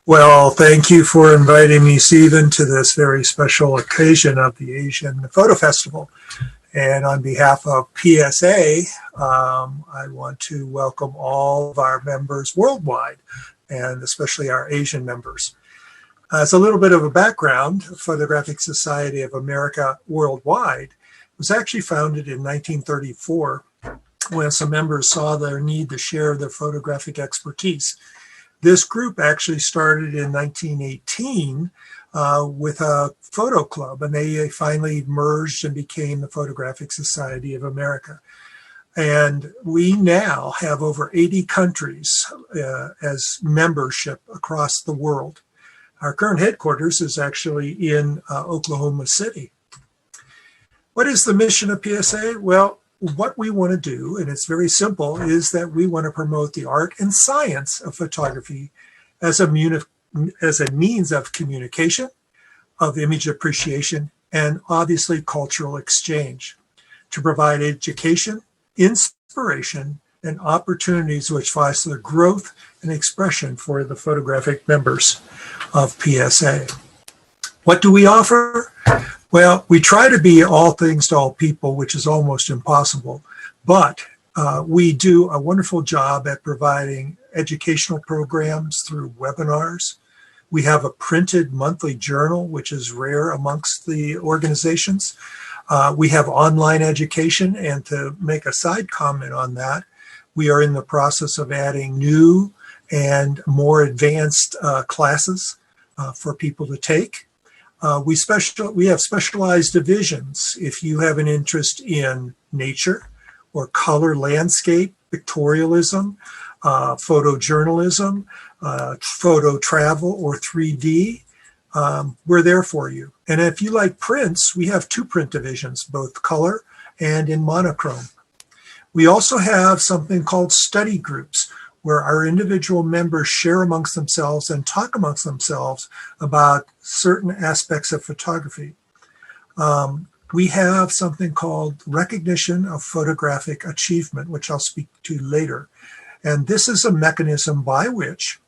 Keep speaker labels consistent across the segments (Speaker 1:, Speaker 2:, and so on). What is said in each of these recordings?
Speaker 1: Well, thank you for inviting me, Stephen, to this very special occasion of the Asian Photo Festival. And on behalf of PSA, I want to welcome all of our members worldwide, and especially our Asian members. As a little bit of a background, Photographic Society of America worldwide was actually founded in 1934 when some members saw their need to share their photographic expertise. This group actually started in 1918 with a photo club, and they finally merged and became the Photographic Society of America. And we now have over 80 countries as membership across the world. Our current headquarters is actually in Oklahoma City. What is the mission of PSA? Well, what we want to do, and it's very simple, is that we want to promote the art and science of photography as a means of communication, of image appreciation, and obviously cultural exchange, to provide education, inspiration, and opportunities which foster growth and expression for the photographic members of PSA. What do we offer? Well, we try to be all things to all people, which is almost impossible, but we do a wonderful job at providing educational programs through webinars. We have a printed monthly journal, which is rare amongst the organizations. We have online education, and to make a side comment on that, we are in the process of adding new and more advanced classes for people to take. We have specialized divisions. If you have an interest in nature or color landscape, pictorialism, photojournalism, photo travel, or 3D, we're there for you. And if you like prints, we have two print divisions, both color and in monochrome. We also have something called study groups, where our individual members share amongst themselves and talk amongst themselves about certain aspects of photography. We have something called recognition of photographic achievement, which I'll speak to later. And this is a mechanism by which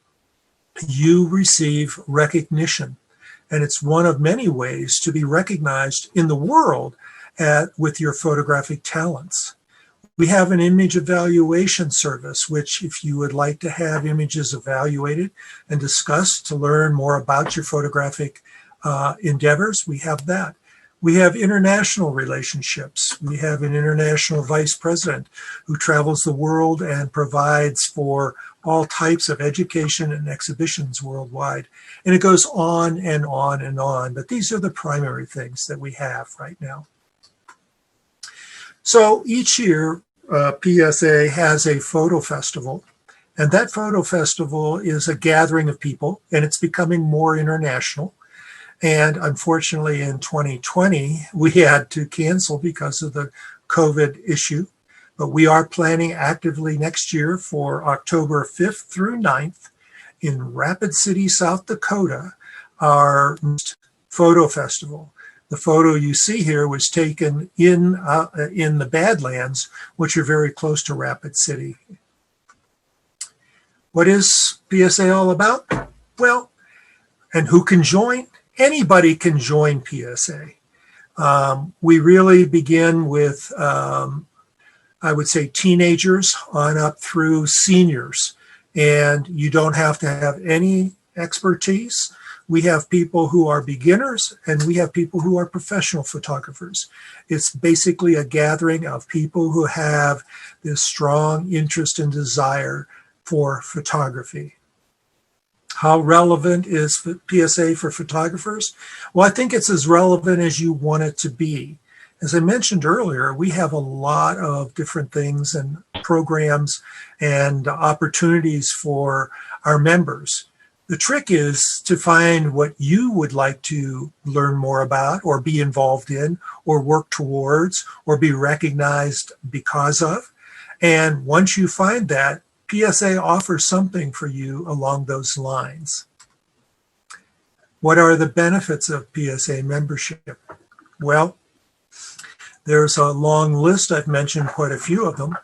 Speaker 1: you receive recognition. And it's one of many ways to be recognized in the world with your photographic talents. We have an image evaluation service, which if you would like to have images evaluated and discussed to learn more about your photographic endeavors, we have that. We have international relationships. We have an international vice president who travels the world and provides for all types of education and exhibitions worldwide. And it goes on and on and on, but these are the primary things that we have right now. So each year, PSA has a photo festival, and that photo festival is a gathering of people, and it's becoming more international. And unfortunately, in 2020, we had to cancel because of the COVID issue, but we are planning actively next year for October 5th through 9th in Rapid City, South Dakota, our photo festival. The photo you see here was taken in the Badlands, which are very close to Rapid City. What is PSA all about? Well, and who can join? Anybody can join PSA. We really begin with, I would say, teenagers on up through seniors, and you don't have to have any expertise. We have people who are beginners, and we have people who are professional photographers. It's basically a gathering of people who have this strong interest and desire for photography. How relevant is PSA for photographers? Well, I think it's as relevant as you want it to be. As I mentioned earlier, we have a lot of different things and programs and opportunities for our members. The trick is to find what you would like to learn more about or be involved in or work towards or be recognized because of. And once you find that, PSA offers something for you along those lines. What are the benefits of PSA membership? Well, there's a long list. I've mentioned quite a few of them.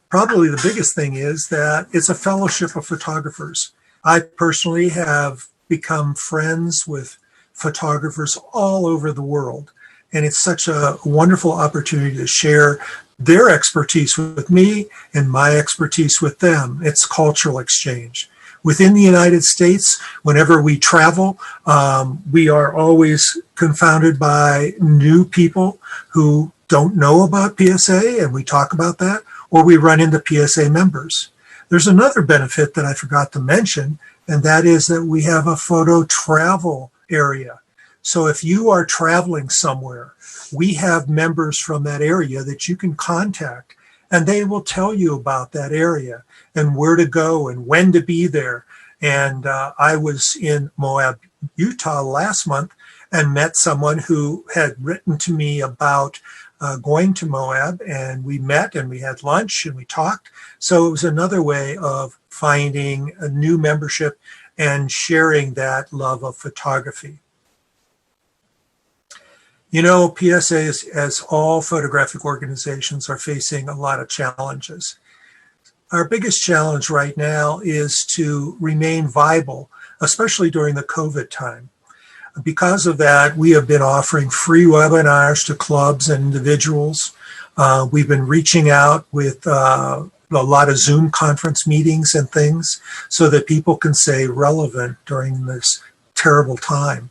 Speaker 1: Probably the biggest thing is that it's a fellowship of photographers. I personally have become friends with photographers all over the world, and it's such a wonderful opportunity to share their expertise with me and my expertise with them. It's cultural exchange. Within the United States, whenever we travel, we are always confounded by new people who don't know about PSA, and we talk about that, or we run into PSA members. There's another benefit that I forgot to mention, and that is that we have a photo travel area. So if you are traveling somewhere, we have members from that area that you can contact, and they will tell you about that area and where to go and when to be there. And I was in Moab, Utah last month and met someone who had written to me about going to Moab, and we met and we had lunch and we talked. So it was another way of finding a new membership and sharing that love of photography. You know, PSAs, as all photographic organizations, are facing a lot of challenges. Our biggest challenge right now is to remain viable, especially during the COVID time. Because of that, we have been offering free webinars to clubs and individuals. We've been reaching out with a lot of Zoom conference meetings and things so that people can stay relevant during this terrible time.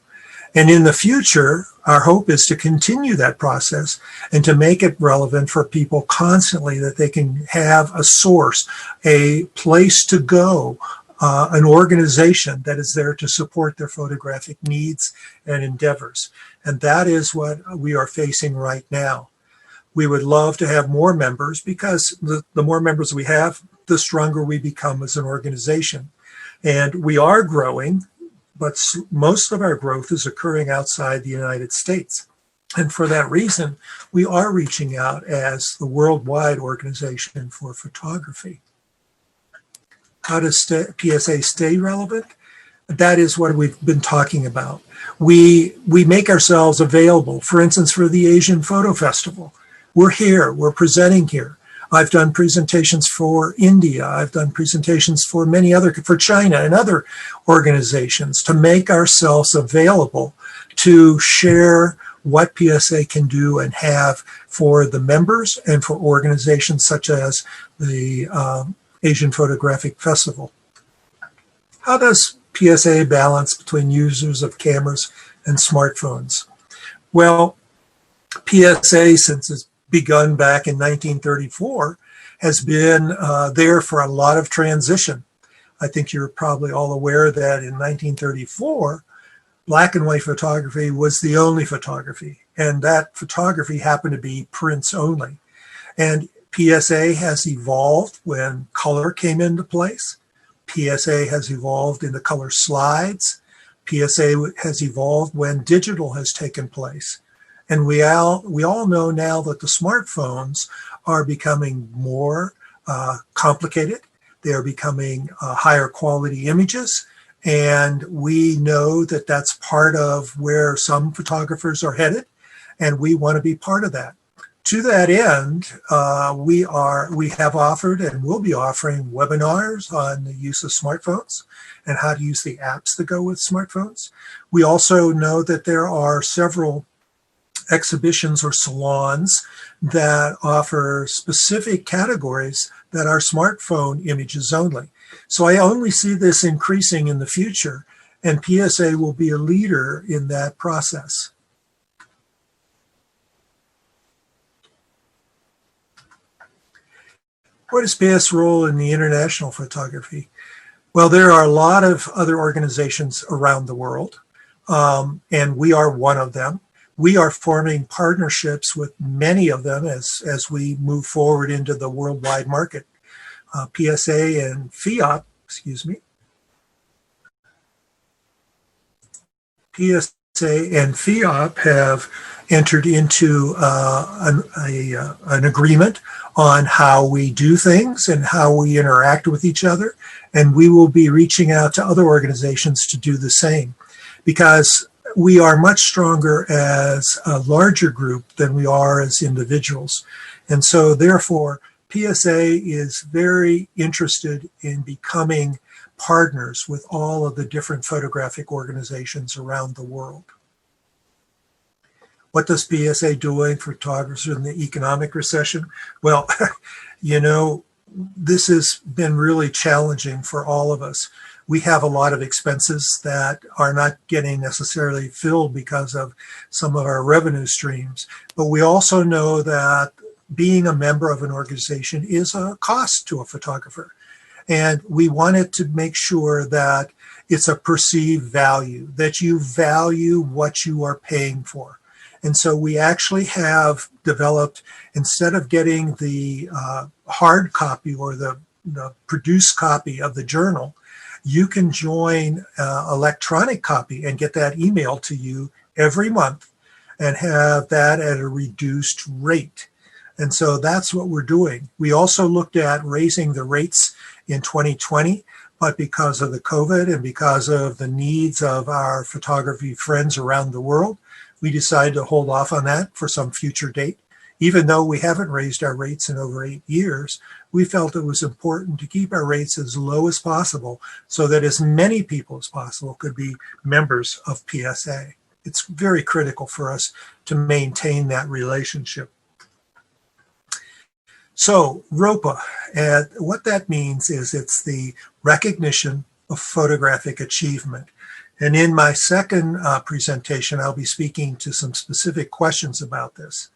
Speaker 1: And in the future, our hope is to continue that process and to make it relevant for people constantly, that they can have a source, a place to go, an organization that is there to support their photographic needs and endeavors. And that is what we are facing right now. We would love to have more members, because the more members we have, the stronger we become as an organization. And we are growing, but most of our growth is occurring outside the United States. And for that reason, we are reaching out as the worldwide organization for photography. How does PSA stay relevant? That is what we've been talking about. We make ourselves available, for instance, for the Asian Photo Festival. We're here, we're presenting here. I've done presentations for India. I've done presentations for for China and other organizations, to make ourselves available to share what PSA can do and have for the members and for organizations such as the Asian Photographic Festival. How does PSA balance between users of cameras and smartphones? Well, PSA, since it's begun back in 1934, has been there for a lot of transition. I think you're probably all aware that in 1934, black and white photography was the only photography, and that photography happened to be prints only. And PSA has evolved when color came into place. PSA has evolved into color slides. PSA has evolved when digital has taken place. And we all know now that the smartphones are becoming more complicated. They are becoming higher quality images. And we know that that's part of where some photographers are headed. And we want to be part of that. To that end, we have offered and will be offering webinars on the use of smartphones and how to use the apps that go with smartphones. We also know that there are several exhibitions or salons that offer specific categories that are smartphone images only. So I only see this increasing in the future, and PSA will be a leader in that process. What is PSA's role in the international photography? Well, there are a lot of other organizations around the world, and we are one of them. We are forming partnerships with many of them as we move forward into the worldwide market. PSA and Fiat, PSA and Fiat have entered into an agreement on how we do things and how we interact with each other. And we will be reaching out to other organizations to do the same, because we are much stronger as a larger group than we are as individuals. And so therefore, PSA is very interested in becoming partners with all of the different photographic organizations around the world. What does PSA doing for photographers in the economic recession? Well, this has been really challenging for all of us. We have a lot of expenses that are not getting necessarily filled because of some of our revenue streams. But we also know that being a member of an organization is a cost to a photographer. And we wanted to make sure that it's a perceived value, that you value what you are paying for. And so we actually have developed, instead of getting the hard copy or the produced copy of the journal, you can join electronic copy and get that emailed to you every month and have that at a reduced rate. And so that's what we're doing. We also looked at raising the rates in 2020, but because of the COVID and because of the needs of our photography friends around the world, we decided to hold off on that for some future date. Even though we haven't raised our rates in over 8 years, we felt it was important to keep our rates as low as possible so that as many people as possible could be members of PSA. It's very critical for us to maintain that relationship. So ROPA, and what that means is it's the recognition of photographic achievement. And in my second presentation, I'll be speaking to some specific questions about this.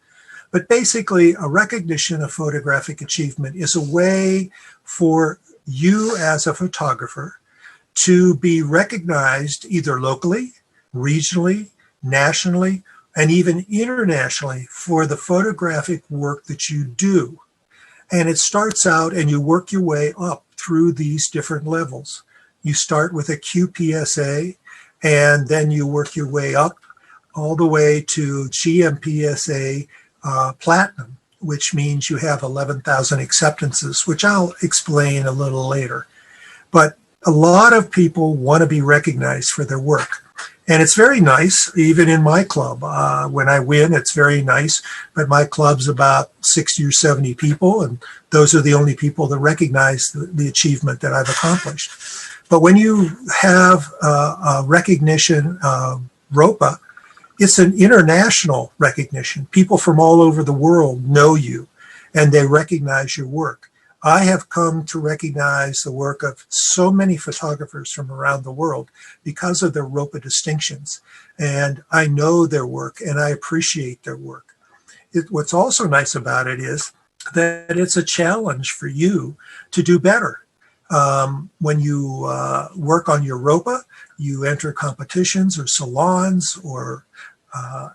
Speaker 1: But basically, a recognition of photographic achievement is a way for you as a photographer to be recognized either locally, regionally, nationally, and even internationally for the photographic work that you do. And it starts out and you work your way up through these different levels. You start with a QPSA, and then you work your way up all the way to GMPSA Platinum, which means you have 11,000 acceptances, which I'll explain a little later. But a lot of people want to be recognized for their work. And it's very nice, even in my club. When I win, it's very nice. But my club's about 60 or 70 people, and those are the only people that recognize the achievement that I've accomplished. But when you have a recognition, ROPA, it's an international recognition. People from all over the world know you, and they recognize your work. I have come to recognize the work of so many photographers from around the world because of their ROPA distinctions. And I know their work, and I appreciate their work. What's also nice about it is that it's a challenge for you to do better. When you work on your ROPA, you enter competitions or salons or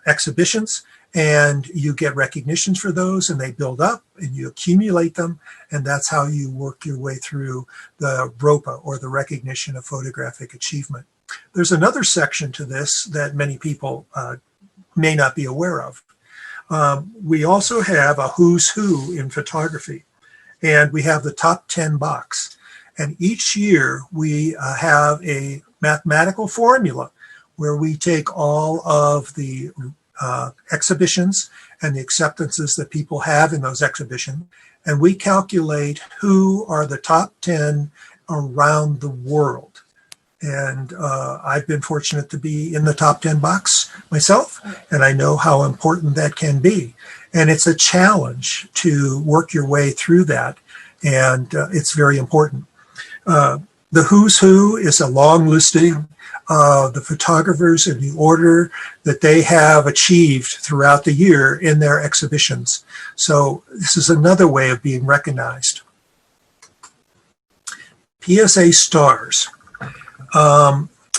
Speaker 1: exhibitions, and you get recognitions for those, and they build up and you accumulate them, and that's how you work your way through the ROPA, or the recognition of photographic achievement. There's another section to this that many people may not be aware of. We also have a who's who in photography, and we have the top 10 box. And each year we have a mathematical formula where we take all of the exhibitions and the acceptances that people have in those exhibitions, and we calculate who are the top 10 around the world. And I've been fortunate to be in the top 10 box myself, and I know how important that can be. And it's a challenge to work your way through that, and it's very important. The who's who is a long listing of the photographers in the order that they have achieved throughout the year in their exhibitions. So this is another way of being recognized. PSA Stars.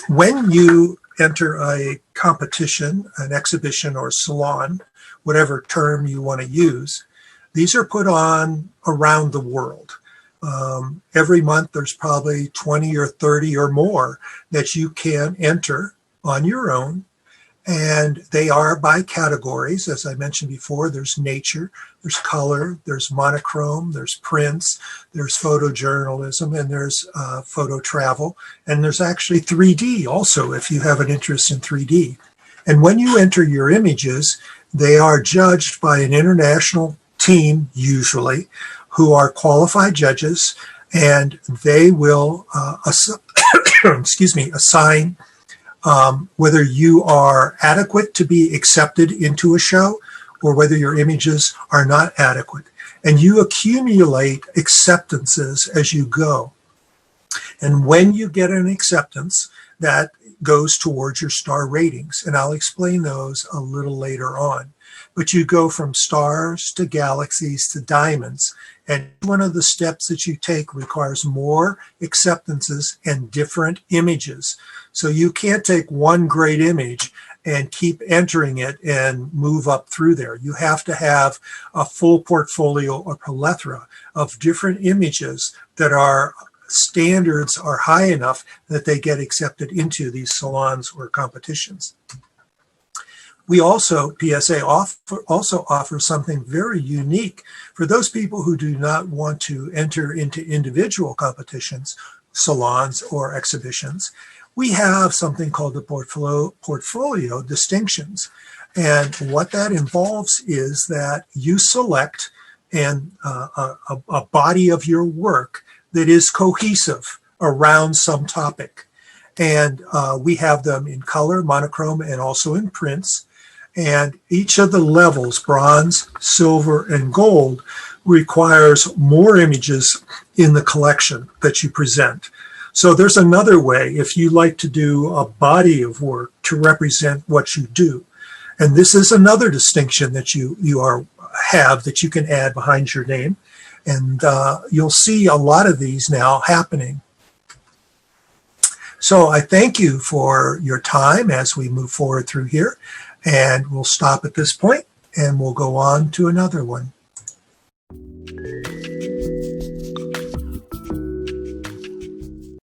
Speaker 1: When you enter a competition, an exhibition, or salon, whatever term you want to use, these are put on around the world. Every month there's probably 20 or 30 or more that you can enter on your own, and they are by categories. As I mentioned before, there's nature, there's color, there's monochrome, there's prints, there's photojournalism, and there's photo travel, and there's actually 3D also if you have an interest in 3D. And when you enter your images, they are judged by an international team, usually, who are qualified judges, and they will assign whether you are adequate to be accepted into a show or whether your images are not adequate. And you accumulate acceptances as you go. And when you get an acceptance, that goes towards your star ratings. And I'll explain those a little later on. But you go from stars to galaxies to diamonds. And one of the steps that you take requires more acceptances and different images. So you can't take one great image and keep entering it and move up through there. You have to have a full portfolio or plethora of different images that are standards are high enough that they get accepted into these salons or competitions. We also, PSA also offers something very unique for those people who do not want to enter into individual competitions, salons, or exhibitions. We have something called the portfolio distinctions. And what that involves is that you select a body of your work that is cohesive around some topic. And we have them in color, monochrome, and also in prints. And each of the levels, bronze, silver, and gold, requires more images in the collection that you present. So there's another way if you like to do a body of work to represent what you do. And this is another distinction that you have that you can add behind your name. And you'll see a lot of these now happening. So I thank you for your time as we move forward through here. And we'll stop at this point and we'll go on to another one.